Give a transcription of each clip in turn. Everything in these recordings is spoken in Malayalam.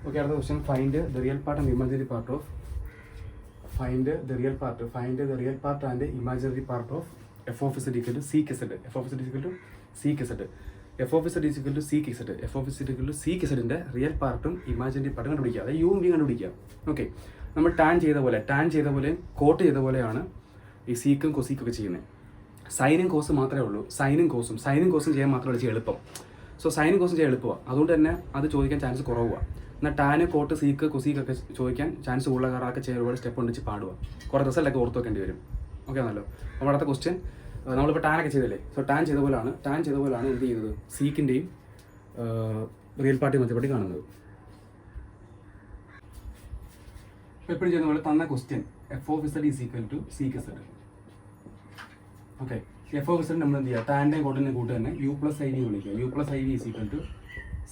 Okay, അടുത്ത question find the real part and imaginary part of find the real part and imaginary part of f of z equal to sec z. F of z equal to sec z. F of z equal to sec z. F of z equal to sec ഇസഡിന്റെ റിയൽ പാർട്ടും ഇമാജിനറി പാർട്ടും കണ്ടുപിടിക്കുക. അതായത് യും വി കണ്ടുപിടിക്കുക. ഓക്കെ, നമ്മൾ ടാൻ ചെയ്ത പോലെ കോട്ട് ചെയ്ത പോലെയാണ് ഈ സീക്കും കൊസീക്കും ഒക്കെ ചെയ്യുന്നത്. സൈനും കോസും മാത്രമേ ഉള്ളൂ. സൈനും കോസും ചെയ്യാൻ മാത്രമേ ചെയ്യാൻ എളുപ്പം. സോ സൈനും കോസും ചെയ്യാൻ എളുപ്പമാണ്. അതുകൊണ്ട് തന്നെ അത് ചോദിക്കാൻ ചാൻസ് കുറവാണ്. എന്നാൽ ടാന് കോട്ട് സീക്ക് കൊസീക്കൊക്കെ ചോദിക്കാൻ ചാൻസ് കൂടുതൽ കാരണം അതൊക്കെ ചെയ്യാൻ ഒരുപാട് സ്റ്റെപ്പ് ഉണ്ടിച്ച് പാടുക. കുറേ റിസൾട്ടൊക്കെ ഓർത്ത് വെക്കേണ്ടി വരും. ഓക്കെ ആണല്ലോ. അപ്പോൾ അടുത്ത ക്വസ്റ്റ്യൻ നമ്മളിപ്പോൾ ടാനൊക്കെ ചെയ്തല്ലേ. സോ ടാൻ ചെയ്ത പോലെയാണ് എന്ത് ചെയ്യുന്നത്, സീക്കിൻ്റെയും റിയൽ പാർട്ടി മധ്യപ്പടി കാണുന്നത്. അപ്പോൾ എപ്പോഴും ചെയ്യുന്ന പോലെ തന്ന question f of z is equal to sec z. Okay, f of z നമ്മൾ എന്ത് ചെയ്യുക, ടാൻ്റെയും കോട്ടിൻ്റെയും കൂട്ട് തന്നെ യു പ്ലസ് ഐ വി വിളിക്കുക. U plus i v is equal to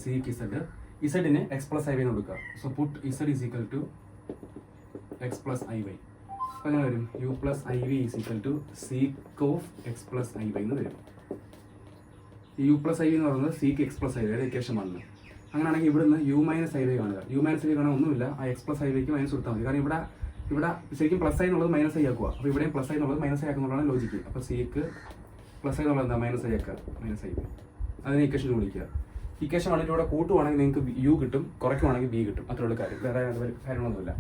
sec z. ഇസഡിന് എക്സ് പ്ലസ് ഐ വൈ എന്ന് കൊടുക്കുക. So put z is equal to x plus i y. അപ്പോൾ അങ്ങനെ വരും u plus i v is equal to sec of x plus i y എന്ന് വരും. യു പ്ലസ് ഐ വി എന്ന് പറയുന്നത് സീക്ക് എക്സ് പ്ലസ് ഐ വൈയുടെ ഇക്വേഷൻ ആണ്. അങ്ങനെയാണെങ്കിൽ ഇവിടുന്ന് യു മൈനസ് ഐ വൈ കാണുക. യു മൈനസ് ഐ വൈ കാണാൻ ഒന്നുമില്ല, ആ എക്സ് പ്ലസ് ഐ വൈക്ക് മൈനസ് കൊടുത്താൽ മതി. കാരണം ഇവിടെ ശരിക്കും പ്ലസ് ഐ എന്നുള്ളത് മൈനസ് ഐ ആക്കുക. അപ്പോൾ ഇവിടെയും പ്ലസ് ഐ എന്നുള്ളത് മൈനസ് ഐ ആക്കുന്നുള്ളതാണ് ലോജിക്ക്. അപ്പോൾ സീക്ക് പ്ലസ് ഐ എന്നുള്ളത് എന്താ, മൈനസ് ഐ ആക്കുക, മൈനസ് ഐ. അതിനെ ഇക്വേഷൻ വിളിക്കുക. ഇക്വേഷൻ വണ്ണിലൂടെ കൂട്ടുവാണെങ്കിൽ നിങ്ങൾക്ക് യു കിട്ടും, കുറയ്ക്കുവാണെങ്കിൽ ബി കിട്ടും. അത്രയുള്ള കാര്യം, വേറെ കാര്യങ്ങളൊന്നുമില്ല.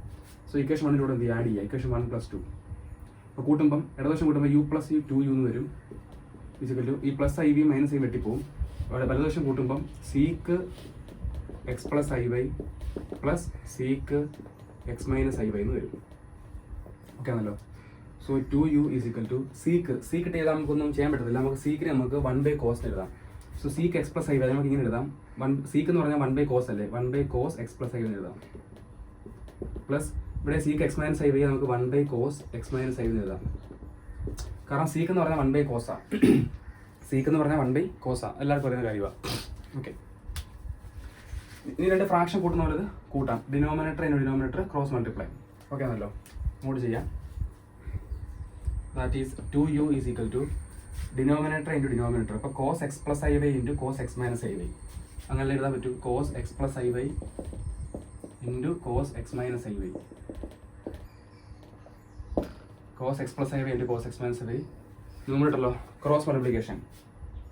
സോ ഇക്വേഷൻ വണ്ണിലൂടെ എന്ത് ചെയ്യുക, ആഡ് ചെയ്യുക. ഇക്വേഷൻ 1 + 2. അപ്പോൾ കൂട്ടുമ്പം ഇടതുവശം കൂട്ടുമ്പോൾ യു പ്ലസ് യു 2u എന്ന് വരും. ഫിസിക്കൽ ഈ plus i v minus i വെട്ടിപ്പോവും. അവിടെ വലതുവശം കൂട്ടുമ്പം sec x plus i y plus sec x minus i y എന്ന് വരും. ഓക്കെ ആണല്ലോ. So 2u is equal to sec ഇട്ട് ചെയ്താൽ നമുക്കൊന്നും ചെയ്യാൻ പറ്റത്തില്ല. നമുക്ക് സീക്കിനെ നമുക്ക് 1/cos എഴുതാം. So sec x plus i y നമുക്ക് ഇങ്ങനെ എഴുതാം. സീക്ക് എന്ന് പറഞ്ഞാൽ 1/cos അല്ലേ, 1/cos x plus i y എഴുതാം. പ്ലസ് ഇവിടെ sec x minus i y നമുക്ക് 1/cos X minus i y എഴുതാം. കാരണം സീക്ക് എന്ന് പറഞ്ഞാൽ 1/cos ആണ്. സീക്ക് എന്ന് പറഞ്ഞാൽ 1/cos ആണ്, എല്ലാവർക്കും പറയുന്ന കാര്യമാണ്. ഓക്കെ, ഇനി രണ്ട് ഫ്രാക്ഷൻ കൂട്ടുന്ന പോലെ കൂട്ടാം. Denominator cross multiply. ഓക്കെ ആണല്ലോ. അങ്ങോട്ട് ചെയ്യാം. That is 2u is equal to denominator into denominator. അപ്പോൾ cos x plus i y into cos x minus i y അങ്ങനെ എഴുതാൻ പറ്റും. Cos x plus i y into cos x minus i y. Cos x plus i y into cos x minus i y. ന്യൂമറേറ്ററല്ലോ, ക്രോസ് മൾട്ടിപ്ലിക്കേഷൻ.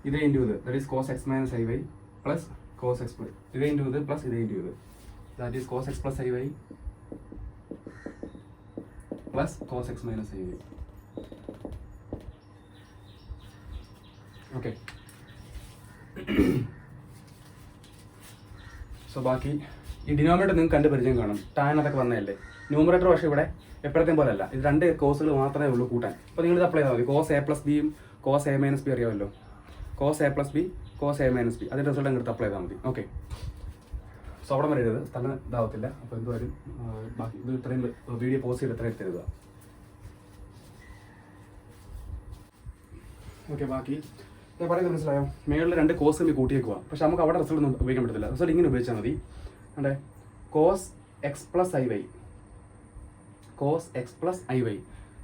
ഇതേ ഇൻറ്റു ഇത്, that is cos x minus i y plus cos x plus ഇതേ ഇൻറ്റു ഇത് പ്ലസ് ഇതേ ഇൻറ്റു ഇത്, that is cos x plus i y plus cos x minus i y. Okay, so ബാക്കി ഈ ഡിനോമിനേറ്റർ നിങ്ങൾക്ക് കണ്ട് പരിചയം കാണും. ടാൻ അതൊക്കെ വന്നതല്ലേ. ന്യൂമറേറ്റർ പക്ഷേ ഇവിടെ എപ്പോഴത്തേയും പോലെ അല്ല. ഇത് രണ്ട് കോസുകൾ മാത്രമേ ഉള്ളൂ കൂട്ടാൻ. അപ്പോൾ നിങ്ങളിത് അപ്ലൈ ചെയ്താൽ മതി. കോസ് എ പ്ലസ് ബിയും കോസ് എ മൈനസ് ബി അറിയാമല്ലോ. Cos A plus b cos A minus b അതിൻ്റെ റിസൾട്ട് അങ്ങോട്ട് അപ്ലൈ ചെയ്താൽ മതി. ഓക്കെ, സോ അവിടെ വരെ എഴുതുക, തന്നെ ഇതാവത്തില്ല. അപ്പോൾ എന്തുവരും ബാക്കി ഇത് ഇത്രയും വീഡിയോ പോസ്റ്റ് ചെയ്ത് ഇത്രയും എഴുതുക. ഓക്കെ, ബാക്കി ഞാൻ പറയുന്നത് മനസ്സിലായോ? മേളിൽ രണ്ട് കോസ് തമ്മിൽ കൂട്ടിയേക്കുക. പക്ഷെ നമുക്ക് അവിടെ റിസൾട്ട് ഒന്നും ഉപയോഗിക്കാൻ പറ്റത്തില്ല. റിസൾട്ട് ഇങ്ങനെ ഉപയോഗിച്ചാൽ മതി. അതെ, cos x plus i y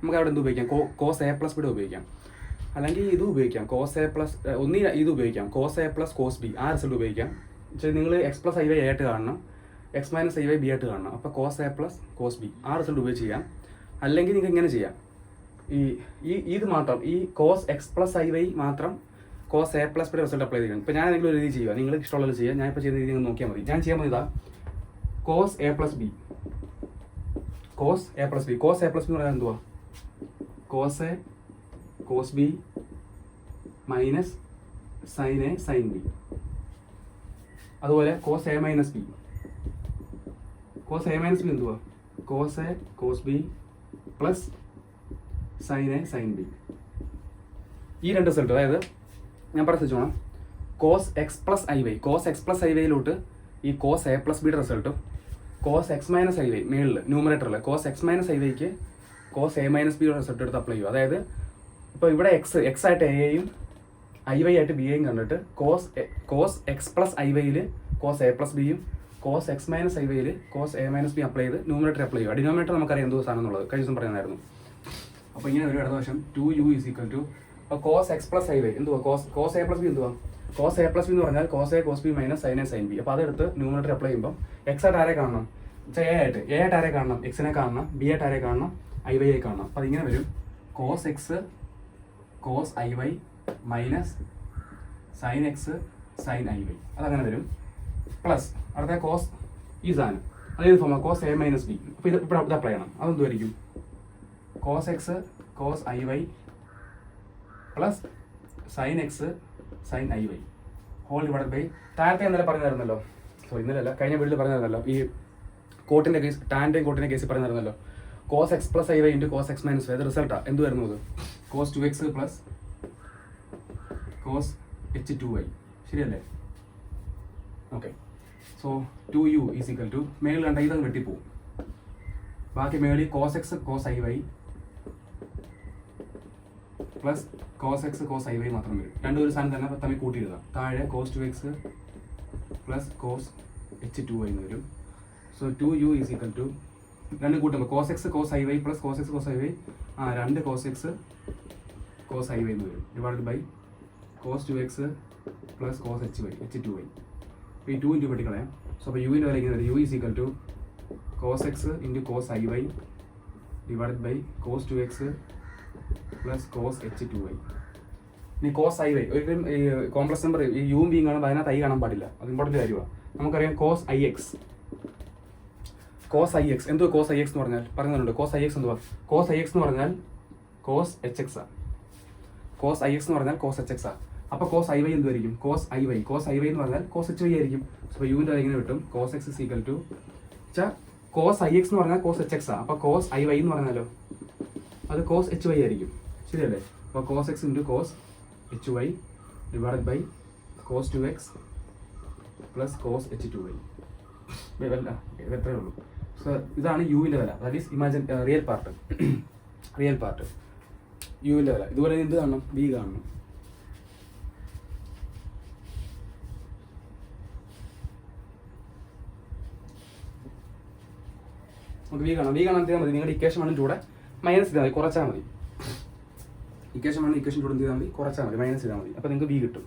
നമുക്ക് അവിടെ എന്ത് ഉപയോഗിക്കാം, കോസ് എ പ്ലസ് ബിയുടെ ഉപയോഗിക്കാം. അല്ലെങ്കിൽ ഇത് ഉപയോഗിക്കാം, കോസ് എ പ്ലസ് ഇത് ഉപയോഗിക്കാം, cos A plus cos b. ആ റിസൾട്ട് ഉപയോഗിക്കാം. പക്ഷേ നിങ്ങൾ എക്സ് പ്ലസ് ഐ വൈ ആയിട്ട് കാണണം, x minus i y b ആയിട്ട് കാണണം. അപ്പോൾ cos A plus cos b ആ റിസൾട്ട് ഉപയോഗിച്ച് ചെയ്യാം. അല്ലെങ്കിൽ നിങ്ങൾക്ക് ഇങ്ങനെ ചെയ്യാം, ഇത് മാത്രം, ഈ cos x plus i y മാത്രം കോസ് എ പ്ലസ് ബിയുടെ റിസൾട്ട് അപ്ലൈ ചെയ്യണം. ഇപ്പോൾ ഞാൻ എന്തെങ്കിലും ഒരു രീതി ചെയ്യുക, നിങ്ങൾ ഇഷ്ടമുള്ളത് ചെയ്യുക. ഞാൻ ഇപ്പോൾ ചെയ്യുന്ന രീതി നിങ്ങൾ നോക്കിയാൽ മതി. ഞാൻ ചെയ്യാൻ മതി ഇതാ, കോസ് എ പ്ലസ് ബി എന്ന് പറഞ്ഞാൽ എന്തുവാ, cos b minus sine a sine b. അതുപോലെ കോസ് എ മൈനസ് ബി എന്തുവാ, cos a cos b plus sine a sine b. ഈ രണ്ട് റിസൾട്ട്, അതായത് ഞാൻ പറഞ്ഞു വേണം, കോസ് എക്സ് പ്ലസ് ഐ വൈയിലോട്ട് ഈ കോസ് എ പ്ലസ് ബിയുടെ റിസൾട്ടും cos x minus i y മേളിൽ ന്യൂമറേറ്ററിൽ കോസ് എക്സ് മൈനസ് ഐ വൈക്ക് കോസ് എ മൈനസ് ബിയുടെ റിസൾട്ട് എടുത്ത് അപ്ലൈ ചെയ്യുക. അതായത് ഇപ്പോൾ ഇവിടെ എക്സ് ആയിട്ട് എയും ഐ വൈ ആയിട്ട് ബി എയും കണ്ടിട്ട് കോസ് എക്സ് പ്ലസ് ഐ വൈയിൽ കോസ് എ പ്ലസ് ബിയും കോസ് എക്സ് മൈനസ് ഐ വൈയിൽ cos A minus B apply ചെയ്ത് ന്യൂമറേറ്റർ അപ്ലൈ ചെയ്യുക. ഡിനോമിനേറ്റർ നമുക്കറിയാം എന്തോ സാധനം എന്നുള്ളത് കഴിഞ്ഞ ദിവസം പറയുന്നതായിരുന്നു. അപ്പോൾ ഇങ്ങനെ ഒരു ഇടതുവശം 2u is equal to cos x plus i y എന്തുവാ, കോസ് എ പ്ലസ് ബി എന്തുവാ, കോസ് എ പ്ലസ് ബി എന്ന് പറഞ്ഞാൽ cos a cos b minus sine a sine b. അപ്പോൾ അതെടുത്ത് ന്യൂമറേറ്റർ അപ്ലൈ ചെയ്യുമ്പോൾ എക്സ് ആയിട്ട് ആരെ കാണണം? എ ആയിട്ട് ആരെ കാണണം? എക്സിനെ കാണണം. ബി ആയിട്ട് ആരെ കാണണം? ഐ വൈ ആയി കാണണം. അപ്പോൾ അതിങ്ങനെ വരും cos x cos i y minus sine x sine i y. അതങ്ങനെ വരും. പ്ലസ് അടുത്ത കോസ് ഈ സാധനം അതേത് form cos A minus B. അപ്പോൾ ഇത് ഇവിടെ ഇത് അപ്ലൈ ചെയ്യണം. അതെന്തുമായിരിക്കും? Cos x cos i y plus sine x sine i y whole divided by താഴത്തെ ഇന്നലെ പറഞ്ഞിരുന്നല്ലോ, ഇന്നലെ അല്ല കഴിഞ്ഞ വീട്ടിൽ പറഞ്ഞിരുന്നല്ലോ, ഈ കോട്ടിൻ്റെ കേസ് ടാൻ്റെയും കോട്ടിൻ്റെ കേസിൽ പറഞ്ഞിരുന്നല്ലോ, cos x plus i y into cos x minus y. അത് റിസൾട്ടാണ് എന്ത് വരുന്നത്? Cos 2x plus cos h 2y. ശരിയല്ലേ? Okay. So 2u is equal to മേളിൽ കണ്ട ഇതങ്ങ് വെട്ടിപ്പോവും. ബാക്കി മേളിൽ cos x cos i y plus cos x cos i y മാത്രം വരും. രണ്ടും ഒരു സാധനം തന്നെ തമ്മിൽ കൂട്ടി എഴുതാം. താഴെ cos 2x plus cos h 2y എന്ന് വരും. So 2u is equal to രണ്ട് കൂട്ടുമ്പോൾ cos x cos i y plus cos x cos i y 2 cos x cos i y എന്ന് വരും divided by cos 2x plus cos h 2y. അപ്പോൾ ഈ 2 ഇൻറ്റു വെട്ടിക്കളയാം. സോ അപ്പോൾ യുവിൻ്റെ വില ഇങ്ങനെ വരും. U is equal to cos x into cos i y divided by cos 2x plus cos h 2y. ഇനി കോസ് ഐ വൈ ഒരിക്കലും ഈ കോംപ്ലക്സ് നമ്പർ ഈ യുവും ബിയും കാണുമ്പോൾ അതിനകത്ത് ഐ കാണാൻ പാടില്ല. അത് ഇമ്പോർട്ടൻ്റ് കാര്യമാണ്. നമുക്കറിയാം കോസ് ഐ എക്സ് എന്തുവാ? കോസ് ഐ എക്സ് എന്ന് പറഞ്ഞാൽ പറയുന്നുണ്ട്. കോസ് ഐ എക്സ് എന്തുവാ? കോസ് ഐ എക്സ് എന്ന് പറഞ്ഞാൽ കോസ് എച്ച് എക്സ് ആണ്. കോസ് ഐ എക്സ് എന്ന് പറഞ്ഞാൽ കോസ് എച്ച് എക്സ് ആണ്. അപ്പോൾ കോസ് ഐ വൈ എന്തുമായിരിക്കും? കോസ് ഐ വൈ എന്ന് പറഞ്ഞാൽ കോസ് എച്ച് വൈ ആയിരിക്കും. അപ്പോൾ യുവിൻ്റെ ഇങ്ങനെ കിട്ടും. Cos x is equal to cos i x എന്ന് പറഞ്ഞാൽ കോസ് എച്ച് എക്സ് ആണ്. അപ്പോൾ കോസ് ഐ വൈ എന്ന് പറഞ്ഞാലോ അത് കോസ് എച്ച് വൈ ആയിരിക്കും. ശരിയല്ലേ? അപ്പോൾ cos x into cos h y divided by cos 2x plus cos h 2y. ഇതെത്രയേ ഉള്ളൂ. സോ ഇതാണ് യുവിൻ്റെ വില. That is imagine real part യുവിൻ്റെ വില. ഇതുപോലെ എന്ത് കാണണം? ബി കാണണം. നമുക്ക് ബി കാണാം. ചെയ്താൽ മതി. നിങ്ങളുടെ ഇക്വേഷൻ 1 കൂടെ മൈനസ് ചെയ്താൽ മതി, കുറച്ചാൽ മതി. ഇക്വേഷൻ 1 ഇക്വേഷൻ 2 ചെയ്താൽ മതി, കുറച്ചാൽ മതി, മൈനസ് ചെയ്താൽ മതി. അപ്പോൾ നിങ്ങൾക്ക് ബി കിട്ടും.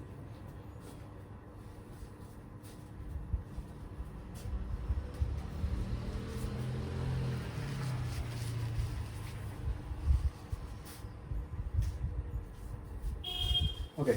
ഓക്കെ.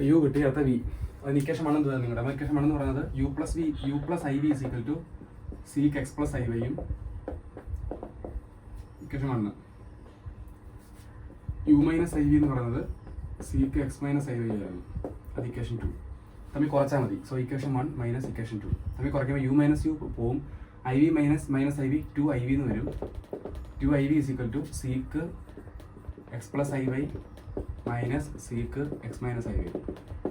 യു കിട്ടി. അടുത്ത വി. അതിന് ഇക്വേഷൻ 1 എന്താണ് നിങ്ങളുടെ? ഇക്വേഷൻ 1 എന്ന് പറയുന്നത് u plus i v is equal to sec x plus i വൈയും. Equation 1 u minus i v എന്ന് പറയുന്നത് sec x minus i y ആയിരുന്നു. അത് ഇക്വേഷൻ 2 തമ്മിൽ കുറച്ചാൽ മതി. സോ ഇക്വേഷൻ 1 മൈനസ് ഇക്വേഷൻ 2 തമ്മിൽ കുറയ്ക്കുമ്പോൾ യു മൈനസ് യു പോവും. I v minus i v 2 i v എന്ന് വരും. 2 i v is equal to sec x plus i y minus sec x minus i y.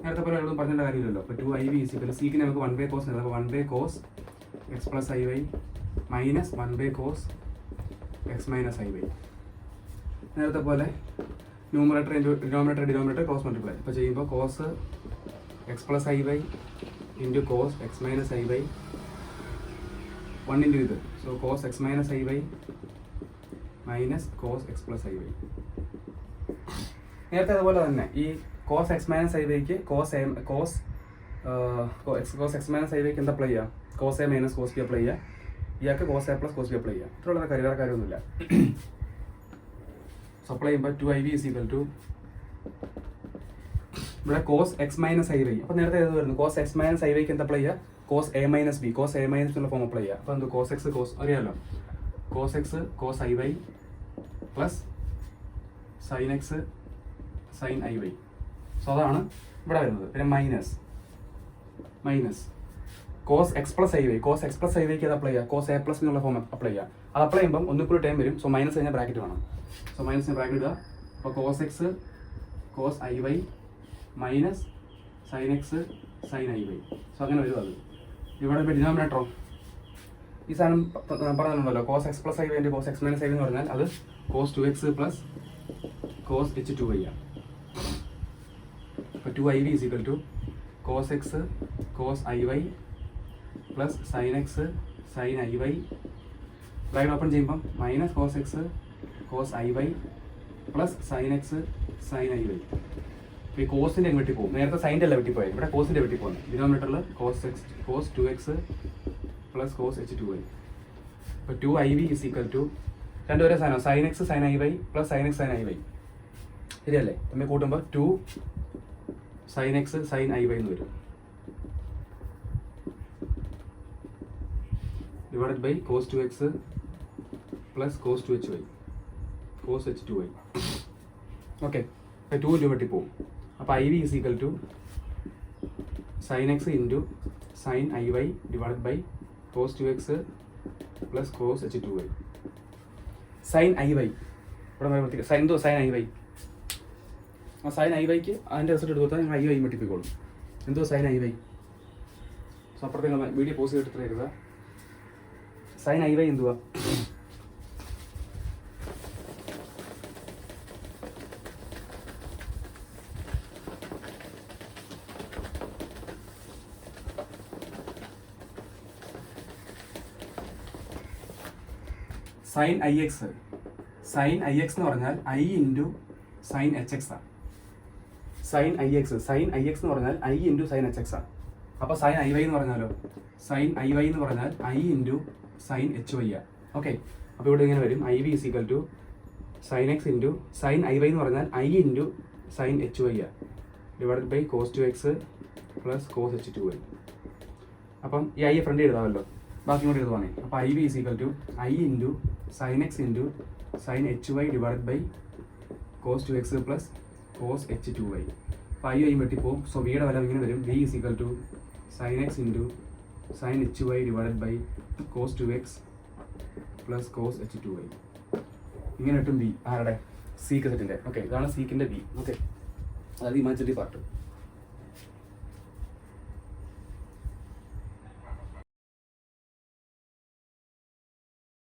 നേരത്തെ പോലെ ഒന്നും പറഞ്ഞേണ്ട കാര്യമില്ലല്ലോ. അപ്പോൾ 2 ഐ വി ഇസ് ഈക്വൽ സീക്കിന് നമുക്ക് 1 ബൈ കോസ് എഴുതാം. അപ്പോൾ 1 by cos x plus i y minus 1 by cos x minus i y. നേരത്തെ പോലെ ഡിനോമിനേറ്റർ ക്രോസ് മൾട്ടിപ്ലൈ. അപ്പോൾ ചെയ്യുമ്പോൾ cos x plus i y into cos x minus i y 1 into ഇത്. So cos x minus i y minus cos x plus i y. നേരത്തെ അതുപോലെ തന്നെ ഈ കോസ് എക്സ് മൈനസ് ഐ വൈക്ക് കോസ് എക്സ് മൈനസ് ഐ വൈക്ക് എന്താ അപ്ലൈ ചെയ്യുക? Cos A minus cos B apply ചെയ്യുക. ഇയാൾക്ക് cos A plus cos B apply ചെയ്യുക. ഇത്രയുള്ള വേറെ കാര്യമൊന്നുമില്ല. സോ അപ്ലൈ ചെയ്യുമ്പോൾ 2 i v is equal to ഇവിടെ cos x minus i y. അപ്പോൾ നേരത്തെ ഏത് വരുന്നു? കോസ് എക്സ് മൈനസ് ഐ വൈക്ക് എന്താ അപ്ലൈ ചെയ്യുക? Cos A minus b. Cos A minus എന്നുള്ള ഫോം അപ്ലൈ ചെയ്യുക. അപ്പോൾ എന്ത്? കോസ് എക്സ് കോസ് അറിയാമല്ലോ, cos x cos i y plus sine x sine i y. So അതാണ് ഇവിടെ വരുന്നത്. പിന്നെ minus cos x plus i y. Cos x plus i വൈക്ക് അത് അപ്ലൈ ചെയ്യുക. കോസ് എ പ്ലസ് എന്നുള്ള ഫോം അപ്ലൈ ചെയ്യുക. അത് അപ്ലൈ ചെയ്യുമ്പം ഒന്നിപ്പോൾ ടൈം വരും. സോ മൈനസ് കഴിഞ്ഞാൽ ബ്രാക്കറ്റ് വേണം. സോ മൈനസ് ബ്രാക്കറ്റ് ഇടുക. അപ്പോൾ cos x cos i y minus sine x sine i y. So അങ്ങനെ വരും. അത് ഇവിടെ ഇപ്പോൾ ഡിനോമിനേറ്ററോ ഈ സാധനം പറഞ്ഞിട്ടുണ്ടല്ലോ, cos x plus i y cos x minus i y എന്ന് പറഞ്ഞാൽ അത് cos 2x plus cos h 2y ആണ്. അപ്പോൾ 2iv is equal to cos x cos i y plus sine x sine i y bracket open ചെയ്യുമ്പം minus cos x cos i y plus sine x sine i y. ഇപ്പോൾ ഈ കോസിൻ്റെ വെട്ടി പോകും. നേരത്തെ സൈൻ്റെ അല്ല വെട്ടി പോയത്, ഇവിടെ കോസിൻ്റെ വെട്ടി പോകുന്നത്. ഡിനോമിനേറ്ററിൽ cos 2x plus cos h 2y. അപ്പോൾ 2iv ഈസ് ഈക്വൽ ടു രണ്ടുപേരെ സാധനം sine x sine i y plus sine x sine i y. ശരിയല്ലേ? നമ്മൾ കൂട്ടുമ്പോൾ 2 sine x sine i y എന്ന് വരും. Divided by cos 2x plus cos 2hy cos h 2y. Okay, 2 into വെട്ടി പോകും. അപ്പോൾ iv is equal to sine x into sine i y divided by cos 2x plus cos h 2y. Sine i y ഇവിടെ വരുമ്പോഴത്തേക്ക് സൈൻ എന്തോ സൈൻ ഐ വൈ. ആ സൈൻ ഐ വൈക്ക് അതിൻ്റെ റിസൾട്ട് എടുത്ത് കൊടുത്താൽ നിങ്ങൾ ഐ വൈ വെട്ടിപ്പിക്കോളും. എന്തോ സൈൻ ഐ വൈ. സോ അപ്പുറത്തേക്ക് വീഡിയോ പോസ്റ്റ് ചെയ്തിട്ട് തരുക. സൈൻ ഐ വൈ എന്തുവാ? Sine i x. Sine i x എന്ന് പറഞ്ഞാൽ i into sine h x ആണ്. സൈൻ ഐ എക്സ് എന്ന് പറഞ്ഞാൽ i into sine h x ആണ്. അപ്പോൾ സൈൻ ഐ വൈ എന്ന് പറഞ്ഞാലോ, സൈൻ ഐ വൈ എന്ന് പറഞ്ഞാൽ i into sine h y ആണ്. ഓക്കെ, അപ്പോൾ ഇവിടെ ഇങ്ങനെ വരും. I v is equal to sine x into sine i y എന്ന് പറഞ്ഞാൽ i into sine h y ആണ് divided by cos 2x plus cos h 2y. അപ്പം ഈ ഐ ഫ്രണ്ട് എഴുതാമല്ലോ, ബാക്കി കൂടി എഴുതുവാണേ. അപ്പോൾ i v is equal to i into sine x into sine h y divided by cos 2x plus cos h 2y. അപ്പോൾ ഐ വെട്ടിപ്പോവും. സോ വിയുടെ വില ഇങ്ങനെ വരും. V is equal to sine x into sine h y divided by cos 2x plus cos h 2y. ഇങ്ങനെ കിട്ടും വി ആരുടെ? സീക്ക് സെറ്റിൻ്റെ. ഓക്കെ, ഇതാണ് സീക്കിൻ്റെ വി. ഓക്കെ, അതായത് ഇമാജിനറി പാർട്ട്.